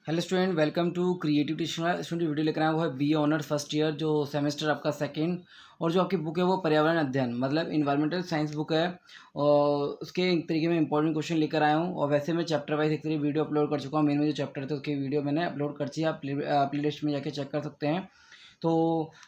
Hello student, welcome to creative Tishner. Student video लेकर आया वो है बी ऑनर्स फर्स्ट ईयर, जो सेमेस्टर आपका सेकंड। और जो आपकी बुक है वो पर्यावरण अध्ययन मतलब इन्वायरमेंटल साइंस बुक है। और उसके एक तरीके में इंपॉर्टेंट क्वेश्चन लेकर आया हूँ। और वैसे मैं चैप्टर वाइज एक तरीके वीडियो अपलोड कर चुका हूँ। मेन में जो चैप्टर थे उसकी वीडियो मैंने अपलोड कर दी, आप प्ले लिस्ट में जाके चेक कर सकते हैं। तो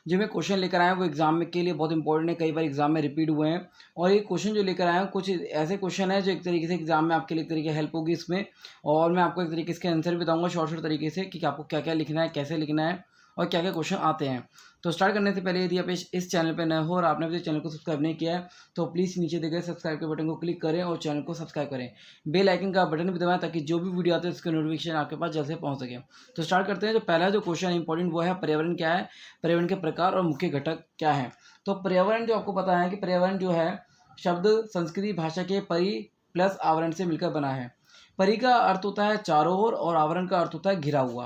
जो मैं क्वेश्चन लेकर आया हूँ वो एग्जाम में के लिए बहुत इंपॉर्टेंट है, कई बार एग्जाम में रिपीट हुए हैं। और ये क्वेश्चन जो लेकर आया हूँ कुछ ऐसे क्वेश्चन है जो एक तरीके से एग्जाम में आपके लिए एक तरीके हेल्प होगी इसमें। और मैं आपको एक तरीके से आंसर भी बताऊंगा शॉर्ट शॉर्ट तरीके से कि आपको क्या क्या लिखना है, कैसे लिखना है और क्या क्या क्वेश्चन आते हैं। तो स्टार्ट करने से पहले यदि आप इस चैनल पर नए हो और आपने अभी चैनल को सब्सक्राइब नहीं किया है तो प्लीज़ नीचे दिए गए सब्सक्राइब के बटन को क्लिक करें और चैनल को सब्सक्राइब करें। बेल आइकन का बटन भी दबाएं ताकि जो भी वीडियो आते हैं उसके नोटिफिकेशन आपके पास जल्द से पहुंच सके। तो स्टार्ट करते हैं। जो पहला जो क्वेश्चन इंपॉर्टेंट वो है पर्यावरण क्या है, पर्यावरण के प्रकार और मुख्य घटक क्या है। तो पर्यावरण जो आपको पता है कि पर्यावरण जो है शब्द संस्कृति भाषा के परि प्लस आवरण से मिलकर बना है। परि का अर्थ होता है चारों ओर और आवरण का अर्थ होता है घिरा हुआ।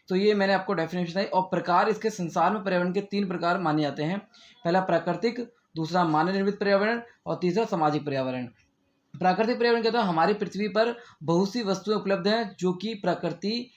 तो ये मैंने आपको डेफिनेशन बताई। और प्रकार इसके संसार में पर्यावरण के 3 प्रकार माने जाते हैं। पहला प्राकृतिक, दूसरा मानव निर्मित पर्यावरण और तीसरा सामाजिक पर्यावरण। प्राकृतिक पर्यावरण क्या होता है, हमारी पृथ्वी पर बहुत सी वस्तुएं उपलब्ध हैं जो कि प्राकृतिक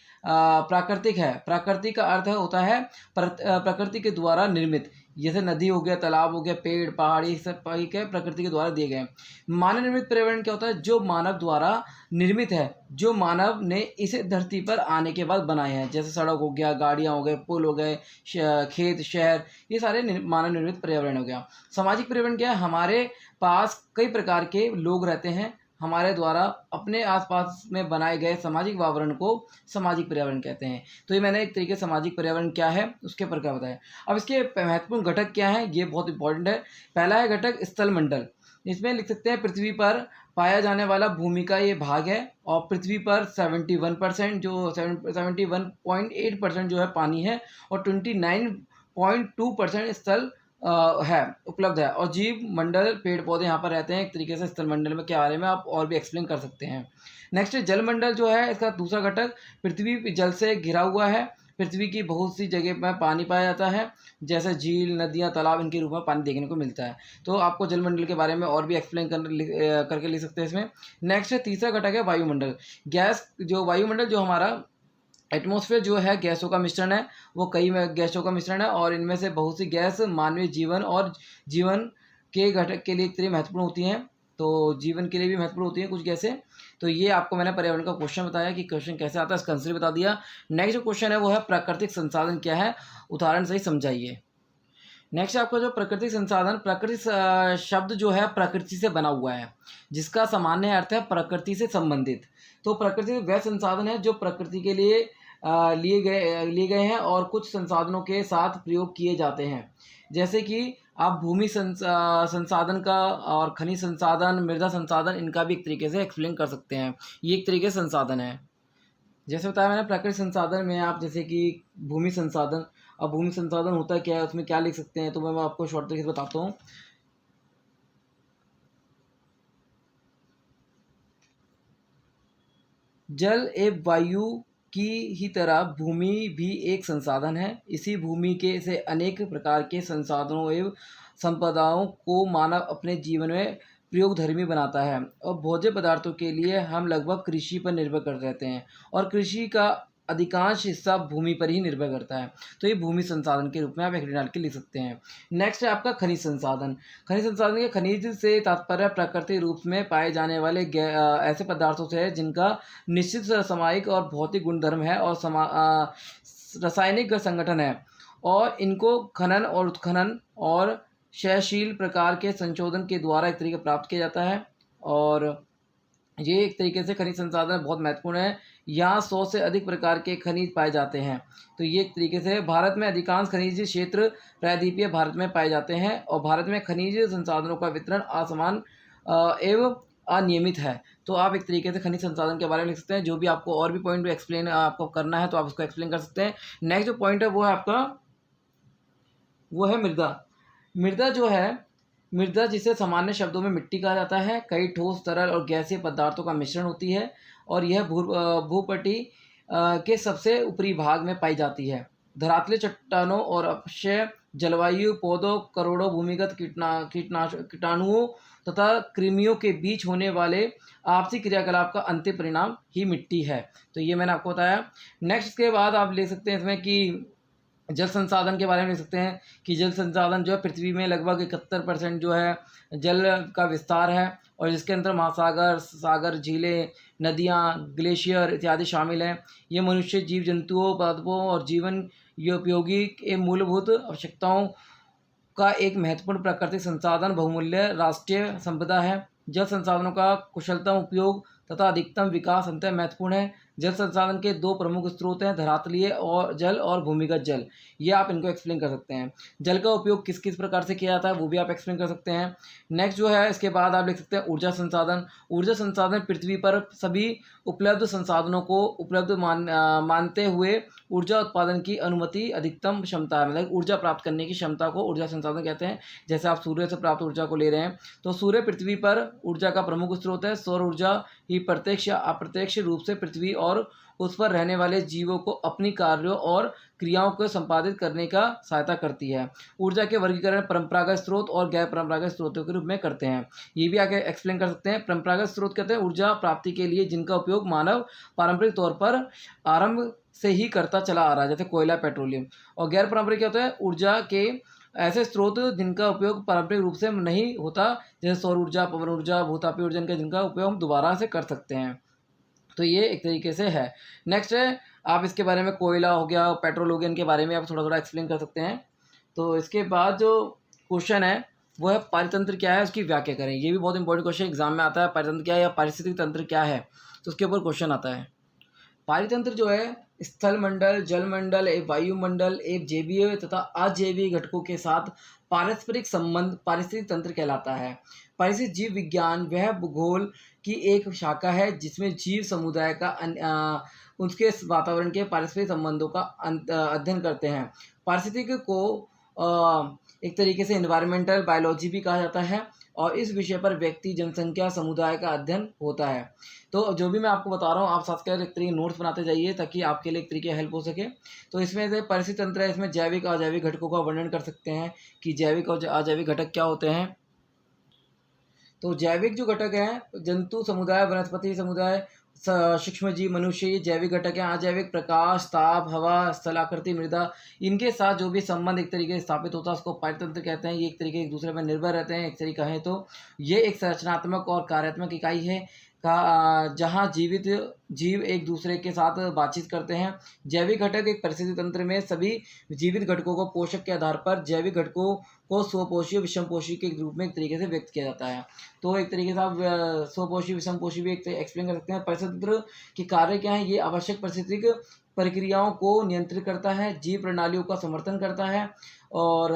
है। प्राकृतिक का अर्थ होता है प्रकृति के द्वारा निर्मित, जैसे नदी हो गया, तालाब हो गया, पेड़ पहाड़ी सब के प्रकृति के द्वारा दिए गए। मानव निर्मित पर्यावरण क्या होता है, जो मानव द्वारा निर्मित है, जो मानव ने इसे धरती पर आने के बाद बनाए हैं, जैसे सड़क हो गया, गाड़ियाँ हो गए, पुल हो गए, खेत शहर, ये सारे मानव निर्मित पर्यावरण हो गया। सामाजिक पर्यावरण क्या है, हमारे पास कई प्रकार के लोग रहते हैं, हमारे द्वारा अपने आसपास में बनाए गए सामाजिक वातावरण को सामाजिक पर्यावरण कहते हैं। तो ये मैंने एक तरीके से सामाजिक पर्यावरण क्या है उसके प्रकार बताया। अब इसके महत्वपूर्ण घटक क्या है, ये बहुत इंपॉर्टेंट है। पहला है घटक स्थल मंडल। इसमें लिख सकते हैं पृथ्वी पर पाया जाने वाला भूमि का ये भाग है। और पृथ्वी पर 71% जो 71.8% जो है पानी है और 29.2% स्थल है उपलब्ध है। और जीव मंडल पेड़ पौधे यहाँ पर रहते हैं। एक तरीके से स्थल मंडल में के बारे में आप और भी एक्सप्लेन कर सकते हैं। नेक्स्ट जल मंडल जो है इसका दूसरा घटक, पृथ्वी जल से घिरा हुआ है। पृथ्वी की बहुत सी जगह में पानी पाया जाता है, जैसे झील नदियाँ तालाब, इनके रूप में पानी देखने को मिलता है। तो आपको जलमंडल के बारे में और भी एक्सप्लेन करके लिख सकते हैं इसमें। नेक्स्ट तीसरा घटक है वायुमंडल। गैस जो वायुमंडल जो हमारा एटमॉस्फेयर जो है गैसों का मिश्रण है, वो कई गैसों का मिश्रण है और इनमें से बहुत सी गैस मानवीय जीवन और जीवन के घटक के लिए एक तरह महत्वपूर्ण होती हैं। तो जीवन के लिए भी महत्वपूर्ण होती हैं कुछ गैसें। तो ये आपको मैंने पर्यावरण का क्वेश्चन बताया कि क्वेश्चन कैसे आता है, इसका आंसर बता दिया। नेक्स्ट जो क्वेश्चन है वो है प्राकृतिक संसाधन क्या है, उदाहरण से ही समझाइए। नेक्स्ट आपका जो प्राकृतिक संसाधन, शब्द जो है प्रकृति से बना हुआ है, जिसका सामान्य अर्थ है प्रकृति से संबंधित। तो प्रकृति वह संसाधन है जो प्रकृति के लिए लिए गए हैं और कुछ संसाधनों के साथ प्रयोग किए जाते हैं। जैसे कि आप भूमि संसाधन का और खनिज संसाधन, मृदा संसाधन, इनका भी एक तरीके से एक्सप्लेन कर सकते हैं। ये एक तरीके से संसाधन है। जैसे बताया मैंने प्राकृतिक संसाधन में आप जैसे कि भूमि संसाधन। अब भूमि संसाधन होता है क्या है, उसमें क्या लिख सकते हैं, तो मैं आपको शॉर्ट तरीके से बताता हूँ। जल एवं वायु की ही तरह भूमि भी एक संसाधन है। इसी भूमि के से अनेक प्रकार के संसाधनों एवं संपदाओं को मानव अपने जीवन में प्रयोगधर्मी बनाता है। और भोज्य पदार्थों के लिए हम लगभग कृषि पर निर्भर कर रहते हैं और कृषि का अधिकांश हिस्सा भूमि पर ही निर्भर करता है। तो ये भूमि संसाधन के रूप में आप एक डाल के लिख सकते हैं। नेक्स्ट है आपका खनिज संसाधन। खनिज संसाधन के खनिज से तात्पर्य प्राकृतिक रूप में पाए जाने वाले ऐसे पदार्थों से है जिनका निश्चित सामयिक और भौतिक गुणधर्म है और रासायनिक संगठन है। और इनको खनन और उत्खनन और क्षयशील प्रकार के संशोधन के द्वारा एक तरीके प्राप्त किया जाता है। और ये एक तरीके से खनिज संसाधन बहुत महत्वपूर्ण है। यहाँ 100 से अधिक प्रकार के खनिज पाए जाते हैं। तो ये एक तरीके से भारत में अधिकांश खनिज क्षेत्र प्रायद्वीपीय भारत में पाए जाते हैं और भारत में खनिज संसाधनों का वितरण असमान एवं अनियमित है। तो आप एक तरीके से खनिज संसाधन के बारे में लिख सकते हैं। जो भी आपको और भी पॉइंट एक्सप्लेन आपको करना है तो आप उसको एक्सप्लेन कर सकते हैं। नेक्स्ट जो पॉइंट है वो है आपका, वो है मृदा। मृदा जो है, मृदा जिसे सामान्य शब्दों में मिट्टी कहा जाता है, कई ठोस तरल और गैसीय पदार्थों का मिश्रण होती है और यह भूपटी के सबसे ऊपरी भाग में पाई जाती है। धरातलीय चट्टानों और अक्षय जलवायु पौधों करोड़ों भूमिगत कीटाणुओं तथा कृमियों के बीच होने वाले आपसी क्रियाकलाप का अंतिम परिणाम ही मिट्टी है। तो ये मैंने आपको बताया। नेक्स्ट इसके बाद आप ले सकते हैं इसमें कि जल संसाधन के बारे में ले सकते हैं कि जल संसाधन जो है पृथ्वी में लगभग 71% जो है जल का विस्तार है, और जिसके अंदर महासागर, सागर, झीलें, नदियाँ, ग्लेशियर इत्यादि शामिल हैं। ये मनुष्य, जीव जंतुओं, पादपों और जीवन ये उपयोगी के मूलभूत आवश्यकताओं का एक महत्वपूर्ण प्राकृतिक संसाधन बहुमूल्य राष्ट्रीय संपदा है। जल संसाधनों का कुशलतम उपयोग तथा अधिकतम विकास अत्यंत महत्वपूर्ण है। जल संसाधन के दो प्रमुख स्रोत हैं, धरातलीय और जल और भूमिगत जल। ये आप इनको एक्सप्लेन कर सकते हैं। जल का उपयोग किस किस प्रकार से किया जाता है वो भी आप एक्सप्लेन कर सकते हैं। नेक्स्ट जो है इसके बाद आप लिख सकते हैं ऊर्जा संसाधन। ऊर्जा संसाधन पृथ्वी पर सभी उपलब्ध संसाधनों को उपलब्ध मानते हुए ऊर्जा उत्पादन की अनुमति अधिकतम क्षमता है, मतलब ऊर्जा प्राप्त करने की क्षमता को ऊर्जा संसाधन कहते हैं। जैसे आप सूर्य से प्राप्त ऊर्जा को ले रहे हैं, तो सूर्य पृथ्वी पर ऊर्जा का प्रमुख स्रोत है। सौर ऊर्जा ही प्रत्यक्ष या अप्रत्यक्ष रूप से पृथ्वी और उस पर रहने वाले जीवों को अपनी कार्यों और क्रियाओं को संपादित करने का सहायता करती है। ऊर्जा के वर्गीकरण परंपरागत स्रोत और गैर परंपरागत स्रोतों के रूप में करते हैं। ये भी आगे एक्सप्लेन कर सकते हैं। परंपरागत स्रोत कहते हैं ऊर्जा प्राप्ति के लिए जिनका उपयोग मानव पारंपरिक तौर पर आरंभ से ही करता चला आ रहा है, जैसे कोयला, पेट्रोलियम। और गैर पारंपरिक क्या होता है, ऊर्जा के ऐसे स्रोत जिनका उपयोग पारंपरिक रूप से नहीं होता, जैसे सौर ऊर्जा, पवन ऊर्जा, भूतापीय ऊर्जा, इनका जिनका उपयोग हम दोबारा से कर सकते हैं। तो ये एक तरीके से है। नेक्स्ट है आप इसके बारे में कोयला हो गया, पेट्रोल हो गया, इनके बारे में आप थोड़ा थोड़ा एक्सप्लेन कर सकते हैं। तो इसके बाद जो क्वेश्चन है वो है पारितंत्र क्या है, उसकी व्याख्या करें। ये भी बहुत इंपॉर्टेंट क्वेश्चन एग्जाम में आता है। पारितंत्र क्या है या पारिस्थितिक तंत्र क्या है, तो उसके ऊपर क्वेश्चन आता है। पारितंत्र जो है स्थल मंडल, जल मंडल, एक वायुमंडल, एक जैवीय तथा अजैविक घटकों के साथ पारस्परिक संबंध पारिस्थितिक तंत्र कहलाता है। पारिस्थितिक जीव विज्ञान वह भूगोल की एक शाखा है जिसमें जीव समुदाय का उसके वातावरण के पारस्परिक संबंधों का अध्ययन करते हैं। पारिस्थितिक को एक तरीके से एनवायरमेंटल बायोलॉजी भी कहा जाता है, और इस विषय पर व्यक्ति, जनसंख्या, समुदाय का अध्ययन होता है। तो जो भी मैं आपको बता रहा हूँ आप साथ कर एक तरीके नोट्स बनाते जाइए ताकि आपके लिए एक तरीके हेल्प हो सके। तो इसमें से परिस्थिति तंत्र है, इसमें जैविक अजैविक घटकों का वर्णन कर सकते हैं कि जैविक और अजैविक घटक क्या होते हैं। तो जैविक जो घटक हैं जंतु समुदाय, वनस्पति समुदाय, सूक्ष्म जीव, मनुष्य, ये जैविक घटक हैं। अजैविक प्रकाश, ताप, हवा, स्थलाकृति, मृदा, इनके साथ जो भी संबंध एक तरीके से स्थापित होता है उसको पारितंत्र कहते हैं। ये एक तरीके एक दूसरे पर निर्भर रहते हैं। एक तरीका है तो ये एक संरचनात्मक और कार्यात्मक इकाई है का जहाँ जीवित जीव एक दूसरे के साथ बातचीत करते हैं। जैविक घटक एक परिस्थिति तंत्र में सभी जीवित घटकों को पोषक के आधार पर जैविक घटकों को स्वपोषी और विषमपोषी के रूप में एक तरीके से व्यक्त किया जाता है। तो एक तरीके से आप स्वपोषी विषमपोषी भी एक एक्सप्लेन कर सकते हैं। परिस्थिति तंत्र के कार्य क्या है, ये आवश्यक पारिस्थितिक प्रक्रियाओं को नियंत्रित करता है, जीव प्रणालियों का समर्थन करता है। और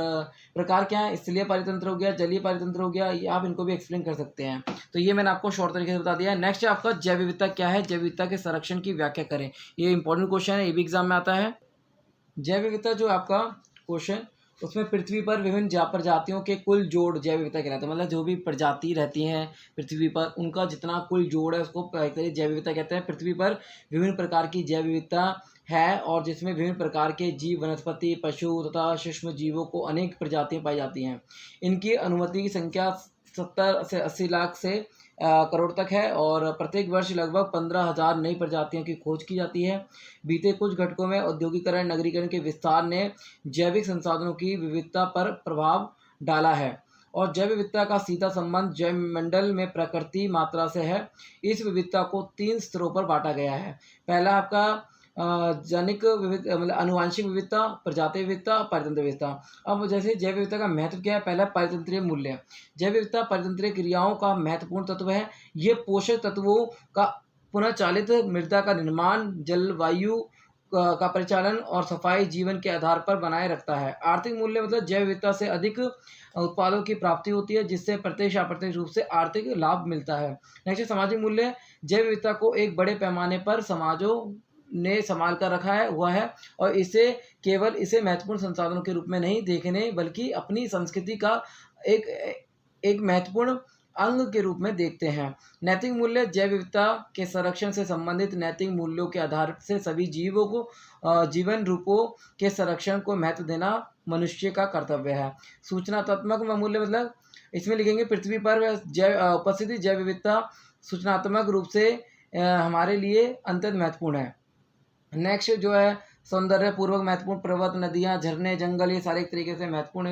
प्रकार क्या है, स्थलीय पारितंत्र हो गया, जलीय पारितंत्र हो गया, ये आप इनको भी एक्सप्लेन कर सकते हैं। तो ये मैंने आपको शॉर्ट तरीके से बता दिया है। नेक्स्ट है आपका जैव विविधता क्या है, जैव विविधता के संरक्षण की व्याख्या करें। ये इंपॉर्टेंट क्वेश्चन है, ये भी एग्जाम में आता है। जैव विविधता जो आपका क्वेश्चन, उसमें पृथ्वी पर विभिन्न प्रजातियों के कुल जोड़ जैव विविधता कहलाता है। मतलब जो भी प्रजाति रहती हैं पृथ्वी पर उनका जितना कुल जोड़ है उसको जैव विविधता कहते हैं। पृथ्वी पर विभिन्न प्रकार की जैव विविधता है और जिसमें विभिन्न प्रकार के जीव, वनस्पति, पशु तथा सूक्ष्म जीवों को अनेक प्रजातियां पाई जाती हैं। इनकी अनुमति की संख्या 70 से 80 लाख से करोड़ तक है, और प्रत्येक वर्ष लगभग 15,000 नई प्रजातियों की खोज की जाती है। बीते कुछ घटकों में औद्योगिकरण, नगरीकरण के विस्तार ने जैविक संसाधनों की विविधता पर प्रभाव डाला है, और जैव विविधता का सीधा संबंध जैव मंडल में प्रकृति मात्रा से है। इस विविधता को 3 स्तरों पर बांटा गया है। पहला आपका जनिक विविधता, मतलब आनुवांशिक विविधता, प्रजाति विविधता, पारितंत्र विविधता। अब जैसे जैव विविधता का महत्व क्या है, पहला पारितंत्रीय मूल्य। जैव विविधता पारितंत्रीय क्रियाओं का महत्वपूर्ण तत्व है। ये पोषक तत्वों का पुनः चालित, मृदा का निर्माण, जलवायु का परिचालन और सफाई जीवन के आधार पर बनाए रखता है। आर्थिक मूल्य मतलब जैव विविधता से अधिक उत्पादों की प्राप्ति होती है जिससे प्रत्यक्ष या अप्रत्यक्ष रूप से आर्थिक लाभ मिलता है। नेक्स्ट सामाजिक मूल्य, जैव विविधता को एक बड़े पैमाने पर समाजों ने संभाल कर रखा है हुआ है, और इसे केवल इसे महत्वपूर्ण संसाधनों के रूप में नहीं देखने बल्कि अपनी संस्कृति का एक एक महत्वपूर्ण अंग के रूप में देखते हैं। नैतिक मूल्य, जैव विविधता के संरक्षण से संबंधित नैतिक मूल्यों के आधार से सभी जीवों को जीवन रूपों के संरक्षण को महत्व देना मनुष्य का कर्तव्य है। सूचनात्मक मूल्य मतलब इसमें लिखेंगे पृथ्वी पर जैव उपस्थिति जैव विविधता सूचनात्मक रूप से हमारे लिए अत्यंत महत्वपूर्ण है। नेक्स्ट जो है सौंदर्य पूर्वक महत्वपूर्ण पर्वत, नदियाँ, झरने, जंगल, ये सारे एक तरीके से महत्वपूर्ण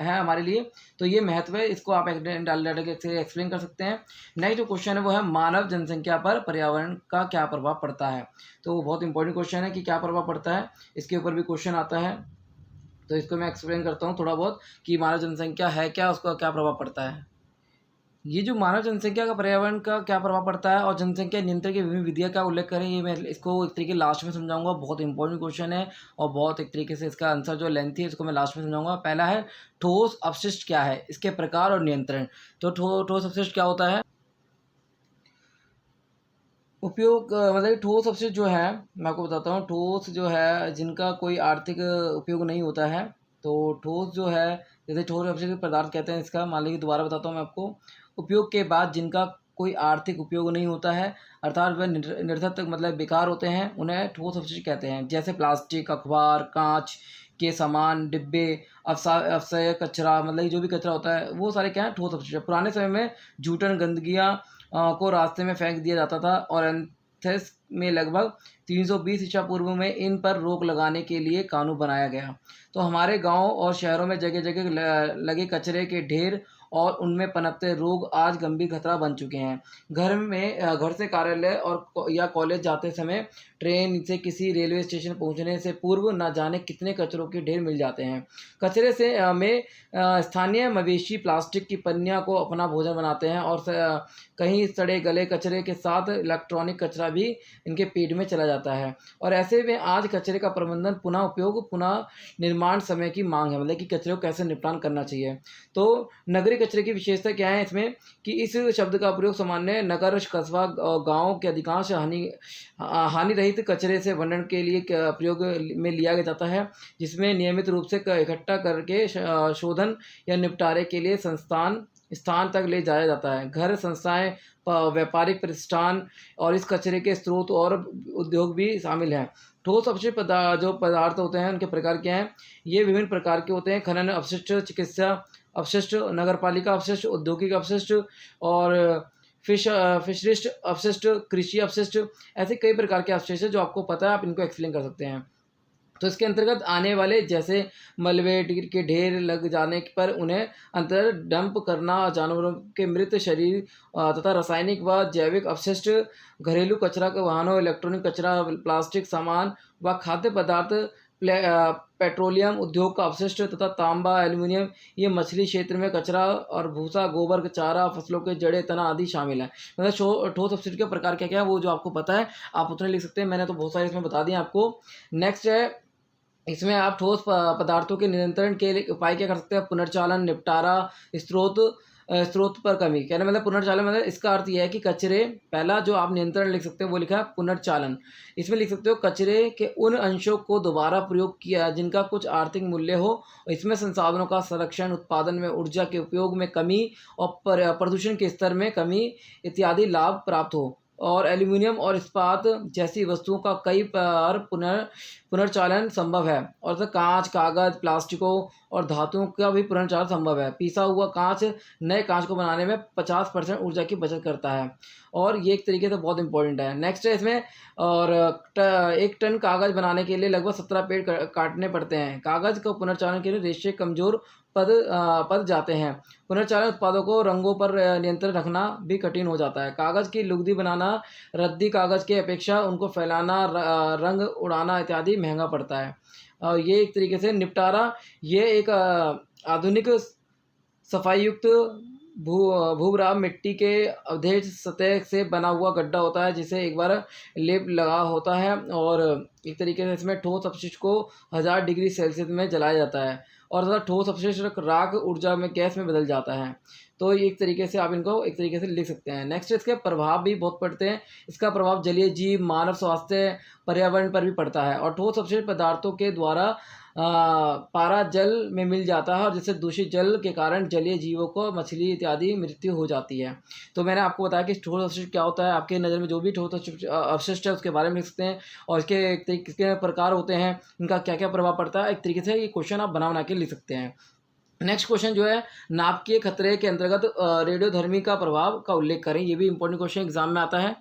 है हमारे लिए। तो ये महत्व है, इसको आप एक्सप्लेन कर सकते हैं। नेक्स्ट जो क्वेश्चन है वो है मानव जनसंख्या पर पर्यावरण का क्या प्रभाव पड़ता है। तो बहुत इंपॉर्टेंट क्वेश्चन है कि क्या प्रभाव पड़ता है, इसके ऊपर भी क्वेश्चन आता है। तो इसको मैं एक्सप्लेन करता हूँ थोड़ा बहुत कि मानव जनसंख्या है क्या, उसका क्या प्रभाव पड़ता है। ये जो मानव जनसंख्या का पर्यावरण का क्या प्रभाव पड़ता है और जनसंख्या नियंत्रण की विभिन्न विधियाँ का उल्लेख करें, ये मैं इसको एक तरीके लास्ट में समझाऊंगा। बहुत इंपॉर्टेंट क्वेश्चन है और बहुत एक तरीके से इसका आंसर जो लेंथी है, इसको मैं लास्ट में समझाऊंगा। पहला है ठोस अपशिष्ट क्या है, इसके प्रकार और नियंत्रण। तो ठोस अपशिष्ट क्या होता है, उपयोग मतलब ठोस अपशिष्ट जो है मैं आपको बताता हूँ। ठोस जो है जिनका कोई आर्थिक उपयोग नहीं होता है, तो ठोस जो है जैसे ठोस अपशिष्ट पदार्थ कहते हैं। इसका मान लीजिए दोबारा बताता हूँ मैं आपको। उपयोग के बाद जिनका कोई आर्थिक उपयोग नहीं होता है, अर्थात वह निरर्थक मतलब बेकार होते हैं, उन्हें ठोस अपशिष्ट कहते हैं। जैसे प्लास्टिक, अखबार, कांच के सामान, डिब्बे, अवशय कचरा, मतलब जो भी कचरा होता है वो सारे क्या है, ठोस अपशिष्ट है। पुराने समय में जूठन गंदगियाँ को रास्ते में फेंक दिया जाता था और एथेंस में लगभग 320 ईसा पूर्व में इन पर रोक लगाने के लिए कानून बनाया गया। तो हमारे गांव और शहरों में जगह जगह लगे कचरे के ढेर और उनमें पनपते रोग आज गंभीर खतरा बन चुके हैं। घर से कार्यालय और या कॉलेज जाते समय ट्रेन से किसी रेलवे स्टेशन पहुंचने से पूर्व न जाने कितने कचरों के ढेर मिल जाते हैं। कचरे से स्थानीय मवेशी प्लास्टिक की पन्नियों को अपना भोजन बनाते हैं और कहीं सड़े गले कचरे के साथ इलेक्ट्रॉनिक कचरा भी इनके पेट में चला जाता है। और ऐसे में आज कचरे का प्रबंधन, पुनः उपयोग, पुनः निर्माण समय की मांग है, मतलब कि कचरे को कैसे निपटान करना चाहिए। तो नगरीय कचरे की विशेषता क्या है इसमें कि इस शब्द का प्रयोग सामान्य नगर, कस्बा और गाँव के अधिकांश हानि रहित कचरे से वर्णन के लिए प्रयोग में लिया जाता है, जिसमें नियमित रूप से इकट्ठा करके शोधन या निपटारे के लिए स्थान तक ले जाया जाता है। घर, संस्थाएं, व्यापारिक प्रतिष्ठान और इस कचरे के स्रोत और उद्योग भी शामिल हैं। ठोस अपशिष्ट जो पदार्थ होते हैं उनके प्रकार क्या हैं, ये विभिन्न प्रकार के होते हैं। खनन अपशिष्ट, चिकित्सा अपशिष्ट, नगरपालिका अपशिष्ट, औद्योगिक अपशिष्ट और फिशरिस्ट अपशिष्ट, कृषि अपशिष्ट, ऐसे कई प्रकार के अपशिष्ट हैं जो आपको पता है, आप इनको एक्सप्लेन कर सकते हैं। तो इसके अंतर्गत आने वाले जैसे मलबे के ढेर लग जाने पर उन्हें अंतर डंप करना, जानवरों के मृत शरीर तथा रासायनिक व जैविक अपशिष्ट, घरेलू कचरा, वाहनों, इलेक्ट्रॉनिक कचरा, प्लास्टिक सामान व खाद्य पदार्थ, पेट्रोलियम उद्योग का अपशिष्ट तथा तांबा, एल्यूमिनियम, ये मछली क्षेत्र में कचरा और भूसा, गोबर, चारा, फसलों के जड़े, तना आदि शामिल है। मतलब ठोस अपशिष्ट के प्रकार क्या क्या है वो जो आपको पता है आप उतने लिख सकते हैं। मैंने तो बहुत सारे इसमें बता दिए आपको। नेक्स्ट है, इसमें आप ठोस पदार्थों के नियंत्रण के लिए उपाय क्या कर सकते हैं। पुनर्चालन, निपटारा, स्रोत पर कमी, कहने मतलब पुनर्चालन मतलब इसका अर्थ यह है कि कचरे, पहला जो आप नियंत्रण लिख सकते हो वो लिखा है पुनर्चालन। इसमें लिख सकते हो कचरे के उन अंशों को दोबारा प्रयोग किया जिनका कुछ आर्थिक मूल्य हो। इसमें संसाधनों का संरक्षण, उत्पादन में ऊर्जा के उपयोग में कमी और प्रदूषण के स्तर में कमी इत्यादि लाभ प्राप्त हो। और एल्यूमिनियम और इस्पात जैसी वस्तुओं का कई बार पुनर्चालन संभव है। और तो कांच, कागज, प्लास्टिकों और धातुओं का भी पुनर्चालन संभव है। पीसा हुआ कांच नए कांच को बनाने में 50% ऊर्जा की बचत करता है और ये एक तरीके से बहुत इंपॉर्टेंट है। नेक्स्ट है इसमें, और 1 टन कागज़ बनाने के लिए लगभग 17 पेड़ काटने पड़ते हैं। कागज़ को पुनर्चालन के लिए रेशे कमजोर पद जाते हैं। पुनर्चालन उत्पादों को रंगों पर नियंत्रण रखना भी कठिन हो जाता है। कागज़ की लुगदी बनाना रद्दी कागज़ के अपेक्षा उनको फैलाना, रंग उड़ाना इत्यादि महंगा पड़ता है। और ये एक तरीके से निपटारा, ये एक आधुनिक सफाई युक्त भूभराव मिट्टी के अवधेश सतह से बना हुआ गड्ढा होता है जिसे एक बार लेप लगा होता है। और एक तरीके से इसमें ठोस अपशिष्ट को 1000 डिग्री सेल्सियस में जलाया जाता है और तथा ठोस अपशिष्ट राख ऊर्जा में गैस में बदल जाता है। तो ये एक तरीके से आप इनको एक तरीके से लिख सकते हैं। नेक्स्ट, इसके प्रभाव भी बहुत पड़ते हैं। इसका प्रभाव जलीय जीव, मानव स्वास्थ्य, पर्यावरण पर भी पड़ता है। और ठोस अपशिष्ट पदार्थों के द्वारा पारा जल में मिल जाता है और जिससे दूषित जल के कारण जलीय जीवों को, मछली इत्यादि मृत्यु हो जाती है। तो मैंने आपको बताया कि ठोस अपशिष्ट क्या होता है। आपके नज़र में जो भी ठोस अपशिष्ट है उसके बारे में लिख सकते हैं और इसके किसके प्रकार होते हैं, इनका क्या क्या प्रभाव पड़ता है। एक तरीके से ये क्वेश्चन आप बना के लिख सकते हैं। नेक्स्ट क्वेश्चन जो है, नाभिकीय खतरे के अंतर्गत रेडियोधर्मी का प्रभाव का उल्लेख करें। ये भी इंपॉर्टेंट क्वेश्चन एग्जाम में आता है।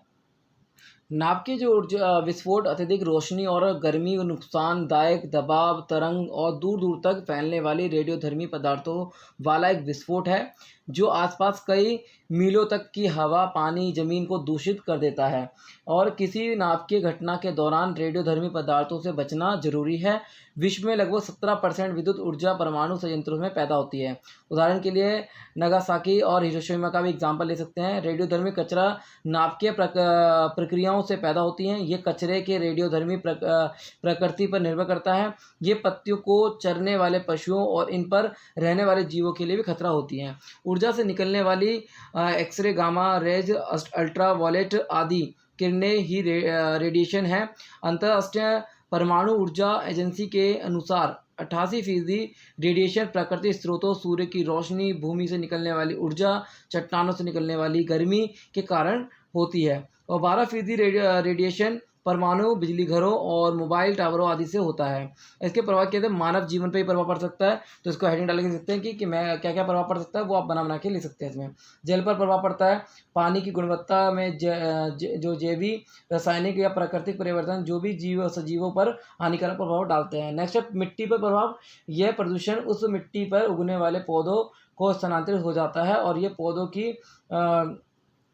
नाभ के जो ऊर्जा विस्फोट अत्यधिक रोशनी और गर्मी और नुकसानदायक दबाव तरंग और दूर दूर तक फैलने वाली रेडियोधर्मी पदार्थों वाला एक विस्फोट है जो आसपास कई मीलों तक की हवा पानी जमीन को दूषित कर देता है और किसी नाभिकीय घटना के दौरान रेडियोधर्मी पदार्थों से बचना जरूरी है। विश्व में लगभग 17% विद्युत ऊर्जा परमाणु संयंत्रों में पैदा होती है। उदाहरण के लिए नागासाकी और हिरोशिमा का भी एग्जाम्पल ले सकते हैं। रेडियोधर्मी कचरा नाभिकीय प्रक्रियाओं से पैदा होती हैं। ये कचरे के रेडियोधर्मी प्रकृति पर निर्भर करता है। ये पत्तियों को चरने वाले पशुओं और इन पर रहने वाले जीवों के लिए भी खतरा होती हैं। ऊर्जा से निकलने वाली X ray gamma rays ultraviolet आदि किरणें ही रेडिएशन है। अंतर्राष्ट्रीय परमाणु ऊर्जा एजेंसी के अनुसार 88% रेडिएशन प्राकृतिक स्रोतों सूर्य की रोशनी भूमि से निकलने वाली ऊर्जा चट्टानों से निकलने वाली गर्मी के कारण होती है और 12% रेडिएशन परमाणु बिजली घरों और मोबाइल टावरों आदि से होता है। इसके प्रभाव क्या है, मानव जीवन पर ही प्रभाव पड़ सकता है। तो इसको हेडिंग डाल के सकते हैं कि मैं क्या क्या प्रभाव पड़ सकता है, वो आप बना के लिख सकते हैं। इसमें जल पर प्रभाव पड़ता है, पानी की गुणवत्ता में जो जैविक रासायनिक या प्राकृतिक परिवर्तन जो भी जीव सजीवों पर हानिकारक प्रभाव डालते हैं। नेक्स्ट है मिट्टी पर प्रभाव। यह प्रदूषण उस मिट्टी पर उगने वाले पौधों को स्थानांतरित हो जाता है और ये पौधों की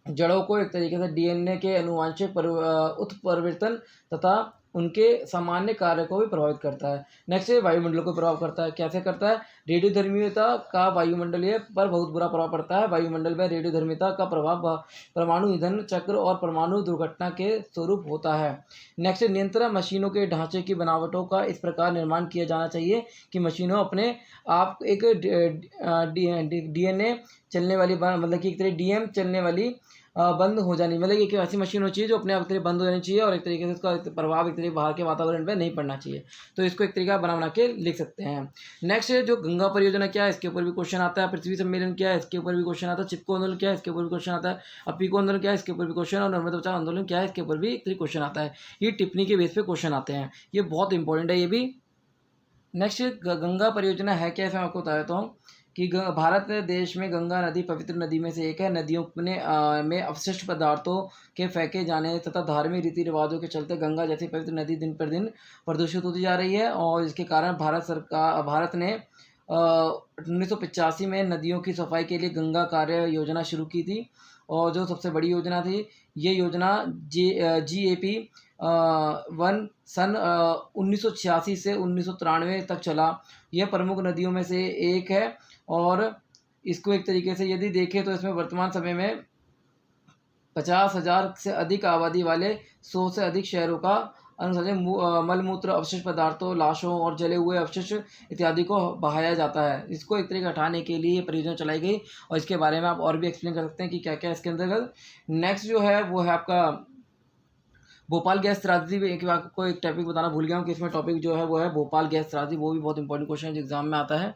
जड़ों को एक तरीके से डीएनए के अनुवांशिक उत्परिवर्तन तथा उनके सामान्य कार्य को भी प्रभावित करता है। नेक्स्ट है वायुमंडल को प्रभाव करता है। कैसे करता है, रेडियोधर्मिता का वायुमंडलीय पर बहुत बुरा प्रभाव पड़ता है। वायुमंडल में रेडियोधर्मिता का प्रभाव परमाणु ईंधन चक्र और परमाणु दुर्घटना के स्वरूप होता है। नेक्स्ट है नियंत्रण मशीनों के ढांचे की बनावटों का इस प्रकार निर्माण किया जाना चाहिए कि मशीनों अपने आप एक डीएनए चलने वाली मतलब कि एक तरह डीएम चलने वाली बंद हो जानी, मतलब एक ऐसी मशीन होनी चाहिए जो अपने आप तरीके बंद हो जानी चाहिए और एक तरीके से उसका प्रभाव एक तरीके बाहर के वातावरण पर नहीं पड़ना चाहिए। तो इसको एक तरीका बना के लिख सकते हैं। नेक्स्ट है जो गंगा परियोजना क्या है, इसके ऊपर भी क्वेश्चन आता है। पृथ्वी सम्मेलन क्या है, इसके ऊपर भी क्वेश्चन आता है। चिपको आंदोलन क्या है, इसके ऊपर भी क्वेश्चन आता है। अपीको आंदोलन क्या है, इसके ऊपर भी क्वेश्चन, और नर्मदा बचाओ आंदोलन क्या है, इसके ऊपर भी एक तरीके क्वेश्चन आता है। ये टिप्पणी के बेस पे क्वेश्चन आते हैं, ये बहुत इंपॉर्टेंट है ये भी। नेक्स्ट गंगा परियोजना है क्या, मैं आपको बता देता हूँ कि भारत देश में गंगा नदी पवित्र नदी में से एक है। नदियों में अपशिष्ट पदार्थों के फेंके जाने तथा धार्मिक रीति रिवाजों के चलते गंगा जैसी पवित्र नदी दिन पर दिन प्रदूषित होती जा रही है और इसके कारण भारत ने 1985 में नदियों की सफाई के लिए गंगा कार्य योजना शुरू की थी और जो सबसे बड़ी योजना थी ये योजना GAP 1 सन 1986 से 1993 तक चला। यह प्रमुख नदियों में से एक है और इसको एक तरीके से यदि देखें तो इसमें वर्तमान समय में 50,000 से अधिक आबादी वाले 100 से अधिक शहरों का अनुसंधान मलमूत्र अपशिष्ट पदार्थों लाशों और जले हुए अपशिष्ट इत्यादि को बहाया जाता है। इसको एक तरीके हटाने के लिए परियोजना चलाई गई और इसके बारे में आप और भी एक्सप्लेन कर सकते हैं कि क्या क्या इसके अंतर्गत। नेक्स्ट जो है वो है आपका भोपाल गैस त्रासदी की। आपको एक टॉपिक बताना भूल गया हूँ कि इसमें टॉपिक जो है वो है भोपाल गैस त्रासदी, वो भी बहुत इंपॉर्टेंट क्वेश्चन है जो एग्जाम में आता है।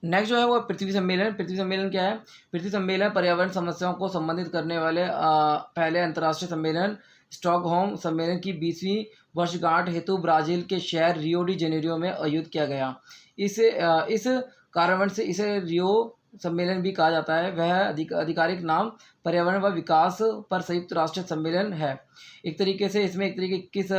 नेक्स्ट जो है वो पृथ्वी सम्मेलन। पृथ्वी सम्मेलन क्या है, पृथ्वी सम्मेलन पर्यावरण समस्याओं को संबंधित करने वाले पहले अंतर्राष्ट्रीय सम्मेलन स्टॉकहोम सम्मेलन की 20वीं वर्षगांठ हेतु ब्राजील के शहर रियो डी जेनेरियो में आयोजित किया गया। इस कारण से इसे रियो सम्मेलन भी कहा जाता है। वह आधिकारिक नाम पर्यावरण व विकास पर संयुक्त राष्ट्र सम्मेलन है। एक तरीके से इसमें एक तरीके किस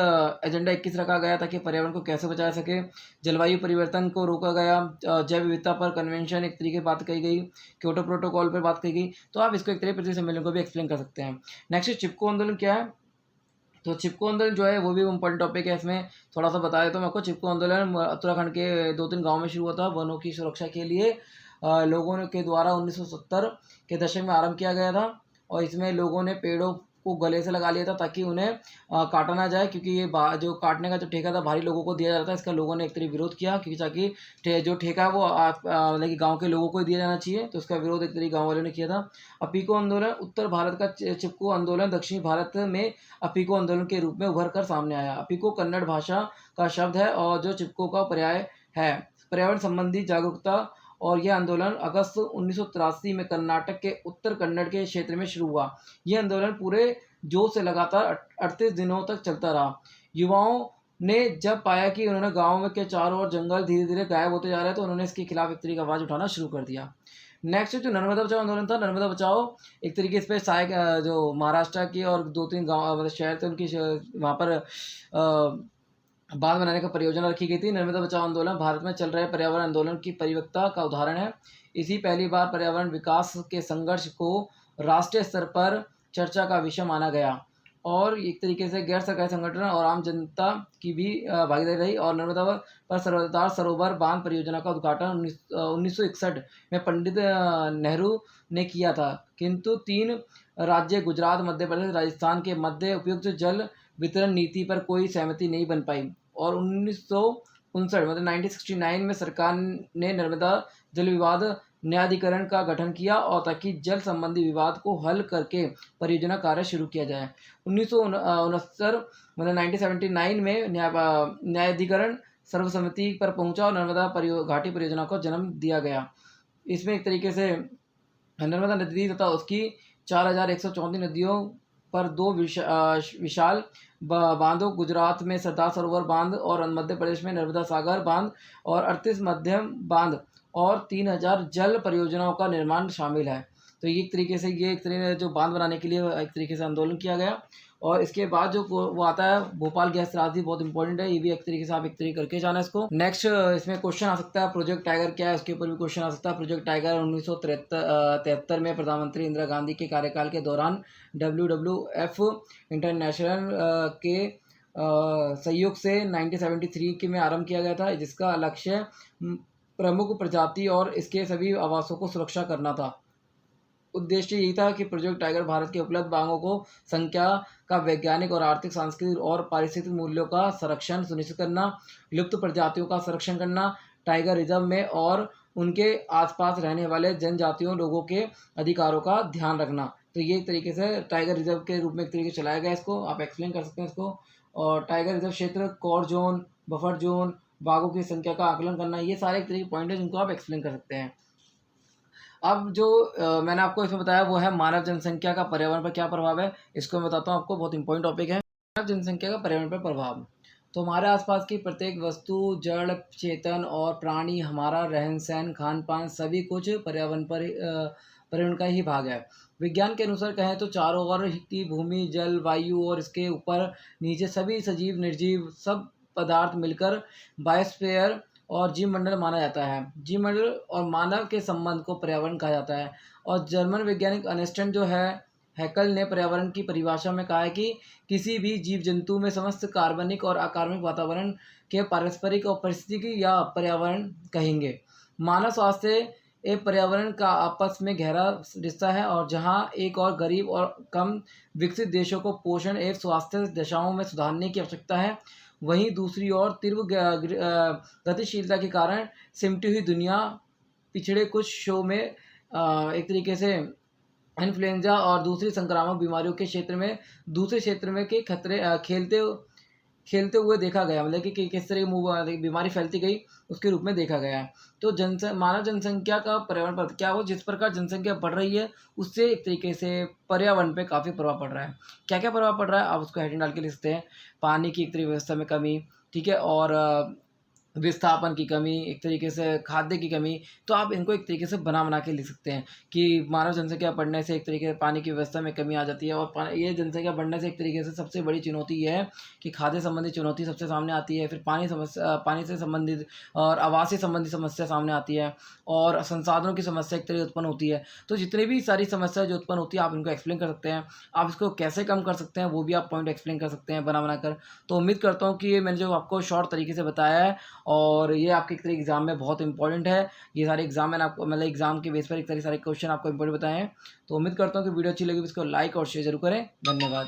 एजेंडा 21 रखा गया ताकि पर्यावरण को कैसे बचाया सके, जलवायु परिवर्तन को रोका गया, जैव विविधता पर कन्वेंशन एक तरीके बात कही गई, क्योटो प्रोटोकॉल पर बात कही गई। तो आप इसको एक तरीके पृथ्वी सम्मेलन को भी एक्सप्लेन कर सकते हैं। नेक्स्ट चिपको आंदोलन क्या है, तो चिपको आंदोलन जो है वो भी इम्पोर्टेंट टॉपिक है। इसमें थोड़ा सा बताया तो मैं आपको, चिपको आंदोलन उत्तराखंड के 2-3 गाँव में शुरू हुआ था। वनों की सुरक्षा के लिए लोगों के द्वारा 1970 के दशक में आरंभ किया गया था और इसमें लोगों ने पेड़ों को गले से लगा लिया था ताकि उन्हें काटा ना जाए, क्योंकि ये जो काटने का जो ठेका था भारी लोगों को दिया जाता है। इसका लोगों ने एक तरह विरोध किया क्योंकि ताकि जो ठेका है वो मतलब गाँव के लोगों को ही दिया जाना चाहिए, तो उसका विरोध एक तरीके गाँव वालों ने किया था। अपीको आंदोलन उत्तर भारत का चिपको आंदोलन दक्षिणी भारत में अपीको आंदोलन के रूप में उभर कर सामने आया। अपीको कन्नड़ भाषा का शब्द है और जो चिपको का पर्याय है। पर्यावरण संबंधी जागरूकता और यह आंदोलन अगस्त 1983 में कर्नाटक के उत्तर कन्नड़ के क्षेत्र में शुरू हुआ। यह आंदोलन पूरे जोश से लगातार 38 दिनों तक चलता रहा। युवाओं ने जब पाया कि उन्होंने गाँव में के चारों ओर जंगल धीरे धीरे गायब होते जा रहे हैं, तो उन्होंने इसके खिलाफ एक तरीके की आवाज़ उठाना शुरू कर दिया। नेक्स्ट जो नर्मदा बचाओ आंदोलन था, नर्मदा बचाओ एक तरीके इस पे जो महाराष्ट्र की और 2-3 गाँव मतलब शहर थे उनकी वहाँ पर बांध बनाने का परियोजना रखी गई थी। नर्मदा बचाओ आंदोलन भारत में चल रहे पर्यावरण आंदोलन की परिपक्वता का उदाहरण है। इसी पहली बार पर्यावरण विकास के संघर्ष को राष्ट्रीय स्तर पर चर्चा का विषय माना गया और एक तरीके से गैर सरकारी संगठन और आम जनता की भी भागीदारी रही और नर्मदा पर सरदार सरोवर बांध परियोजना का उद्घाटन 1961 में पंडित नेहरू ने किया था, किंतु 3 राज्य गुजरात, मध्य प्रदेश, राजस्थान के मध्य उपयुक्त जल वितरण नीति पर कोई सहमति नहीं बन पाई और 1959 मतलब 1969 में सरकार ने नर्मदा जल विवाद न्यायाधिकरण का गठन किया और ताकि जल संबंधी विवाद को हल करके परियोजना कार्य शुरू किया जाए। 1969 मतलब 1979 में न्यायाधिकरण सर्वसम्मति पर पहुंचा और नर्मदा घाटी परियोजना को जन्म दिया गया। इसमें एक तरीके से नर्मदा नदी तथा उसकी 4134 नदियों पर 2 विशाल बांधों, गुजरात में सरदार सरोवर बांध और मध्य प्रदेश में नर्मदा सागर बांध और 38 मध्यम बांध और 3000 जल परियोजनाओं का निर्माण शामिल है। तो ये एक तरीके से जो बांध बनाने के लिए एक तरीके से आंदोलन किया गया और इसके बाद जो वो आता है भोपाल गैस त्रासदी, बहुत इंपॉर्टेंट है, ये भी एक तरीके से आप एक तरीके करके जाना इसको। नेक्स्ट इसमें क्वेश्चन आ सकता है प्रोजेक्ट टाइगर क्या है, उसके ऊपर भी क्वेश्चन आ सकता है। प्रोजेक्ट टाइगर 1973 में प्रधानमंत्री इंदिरा गांधी के कार्यकाल के दौरान WWF इंटरनेशनल के सहयोग से 1973 में आरंभ किया गया था, जिसका लक्ष्य प्रमुख प्रजाति और इसके सभी आवासों को सुरक्षा करना था। उद्देश्य यही था कि प्रोजेक्ट टाइगर भारत के उपलब्ध बाघों को संख्या का वैज्ञानिक और आर्थिक, सांस्कृतिक और पारिस्थितिक मूल्यों का संरक्षण सुनिश्चित करना, लुप्त प्रजातियों का संरक्षण करना, टाइगर रिजर्व में और उनके आसपास रहने वाले जनजातियों लोगों के अधिकारों का ध्यान रखना। तो ये एक तरीके से टाइगर रिजर्व के रूप में एक तरीके से चलाया गया, इसको आप एक्सप्लेन कर सकते हैं इसको। और टाइगर रिजर्व क्षेत्र, कोर जोन, बफर जोन, बाघों की संख्या का आकलन करना, ये सारे एक तरीके पॉइंट है जिनको आप एक्सप्लेन कर सकते हैं। अब जो मैंने आपको इसमें बताया वो है मानव जनसंख्या का पर्यावरण पर क्या प्रभाव है, इसको मैं बताता हूँ आपको, बहुत इंपॉर्टेंट टॉपिक है मानव जनसंख्या का पर्यावरण पर प्रभाव। तो हमारे आसपास की प्रत्येक वस्तु, जड़, चेतन और प्राणी, हमारा रहन सहन, खान पान सभी कुछ पर्यावरण का ही भाग है। विज्ञान के अनुसार कहें तो चारों ओर की भूमि, जल, वायु और इसके ऊपर नीचे सभी सजीव निर्जीव सब पदार्थ मिलकर बायोस्फीयर और जीवमंडल माना जाता है। जीवमंडल और मानव के संबंध को पर्यावरण कहा जाता है। और जर्मन वैज्ञानिक अर्नेस्ट जो है हैकल ने पर्यावरण की परिभाषा में कहा है कि किसी भी जीव जंतु में समस्त कार्बनिक और अकार्बनिक वातावरण के पारस्परिक और पारिस्थितिकी या पर्यावरण कहेंगे। मानव स्वास्थ्य एक पर्यावरण का आपस में गहरा रिश्ता है और जहां एक और गरीब और कम विकसित देशों को पोषण एवं स्वास्थ्य दशाओं में सुधारने की आवश्यकता है, वहीं दूसरी ओर तीव्र गतिशीलता के कारण सिमटी हुई दुनिया पिछड़े कुछ शो में एक तरीके से इन्फ्लुएंजा और दूसरी संक्रामक बीमारियों के क्षेत्र में दूसरे क्षेत्र में के खतरे खेलते हुए देखा गया, मतलब कि किस तरह की बीमारी फैलती गई उसके रूप में देखा गया है। तो मानव जनसंख्या का पर्यावरण पर क्या हो, जिस प्रकार जनसंख्या बढ़ रही है उससे एक तरीके से पर्यावरण पे काफ़ी प्रभाव पड़ रहा है। क्या क्या प्रभाव पड़ रहा है आप उसको हेडिंग डाल के लिख सकते हैं। पानी की एक तरीके व्यवस्था में कमी, ठीक है, और विस्थापन की कमी, एक तरीके से खाद्य की कमी। तो आप इनको एक तरीके से बना के लिख सकते हैं कि मानव जनसंख्या बढ़ने से एक तरीके से पानी की व्यवस्था में कमी आ जाती है और ये जनसंख्या बढ़ने से एक तरीके से सबसे बड़ी चुनौती ये है कि खाद्य संबंधी चुनौती सबसे सामने आती है, फिर पानी से संबंधित और आवासीय संबंधी समस्या सामने आती है और संसाधनों की समस्या एक तरीके उत्पन्न होती है। तो जितनी भी सारी समस्या जो उत्पन्न होती है आप इनको एक्सप्लेन कर सकते हैं। आप इसको कैसे कम कर सकते हैं वो भी आप पॉइंट एक्सप्लेन कर सकते हैं बना कर। तो उम्मीद करता हूँ कि ये मैंने जो आपको शॉर्ट तरीके से बताया है और ये आपके एक तरह एग्जाम में बहुत इंपॉर्टेंट है। ये सारे एग्जाम मैंने आपको मतलब एग्जाम के बेस पर एक तरह सारे क्वेश्चन आपको इंपॉर्टेंट बताए हैं। तो उम्मीद करता हूँ कि वीडियो अच्छी लगी, इसको लाइक और शेयर जरूर करें। धन्यवाद।